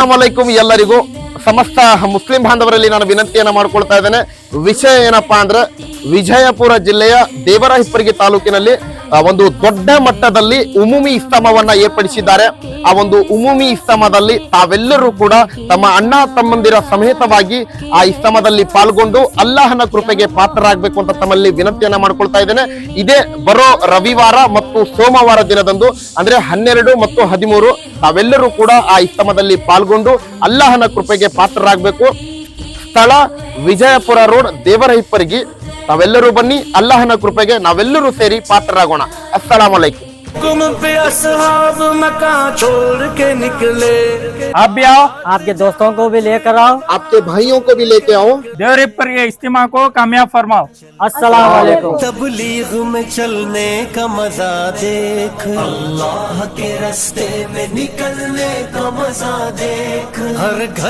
ಅಸ್ಸಲಾಮುಅಲೈಕುಂ ಎಲ್ಲರಿಗೂ ಸಮಸ್ತ ಮುಸ್ಲಿಂ ಬಾಂಧವರಲ್ಲಿ ನಾನು ವಿನಂತಿಯನ್ನ ಮಾಡ್ಕೊಳ್ತಾ ಇದ್ದೇನೆ. ವಿಷಯ ಏನಪ್ಪಾ ಅಂದ್ರೆ ವಿಜಯಪುರ ಜಿಲ್ಲೆಯ ದೇವರಹಿಪ್ಪರಗಿ ತಾಲೂಕಿನಲ್ಲಿ ಒಂದು ದೊಡ್ಡ ಮಟ್ಟದಲ್ಲಿ ಉಮುಮಿ ಇಸ್ತಮವನ್ನ ಏರ್ಪಡಿಸಿದ್ದಾರೆ. ಆ ಒಂದು ಉಮುಮಿ ಇಸ್ತಮದಲ್ಲಿ ತಾವೆಲ್ಲರೂ ಕೂಡ ತಮ್ಮ ಅಣ್ಣ ತಮ್ಮಂದಿರ ಸಮೇತವಾಗಿ ಆ ಇಸ್ತಮದಲ್ಲಿ ಪಾಲ್ಗೊಂಡು ಅಲ್ಲಾಹನ ಕೃಪೆಗೆ ಪಾತ್ರರಾಗಬೇಕು ಅಂತ ತಮ್ಮಲ್ಲಿ ವಿನಂತಿಯನ್ನ ಮಾಡ್ಕೊಳ್ತಾ ಇದ್ದೇನೆ. ಇದೇ ಬರೋ ರವಿವಾರ ಮತ್ತು ಸೋಮವಾರ ದಿನದಂದು ಅಂದ್ರೆ 12 ಮತ್ತು 13 ತಾವೆಲ್ಲರೂ ಕೂಡ ಆ ಇಸ್ತಮದಲ್ಲಿ ಪಾಲ್ಗೊಂಡು ಅಲ್ಲಾಹನ ಕೃಪೆಗೆ ಪಾತ್ರರಾಗಬೇಕು. ಸ್ಥಳ ವಿಜಯಪುರ ರೋಡ್ ದೇವರಹಿಪ್ಪರಗಿ. ತಾವೆಲ್ಲರೂ ಬನ್ನಿ, ಅಲ್ಲಾಹನ ಕೃಪೆಗೆ ನಾವೆಲ್ಲರೂ ಸೇರಿ ಪಾತ್ರರಾಗೋಣ. ಅಸ್ಸಲಾಮು ಅಲೈಕುಂ. छोड़ के निकले आप भी आओ, आपके दोस्तों को भी लेकर आओ, आपके भाइयों को भी लेके आओ. देवरिप के इज्तिमा को कामयाब फरमाओ. अस्सलाम वालेकुम. तबलीग में चलने का मजा देख, अल्लाह के रास्ते में निकलने का मजा देख, हर घर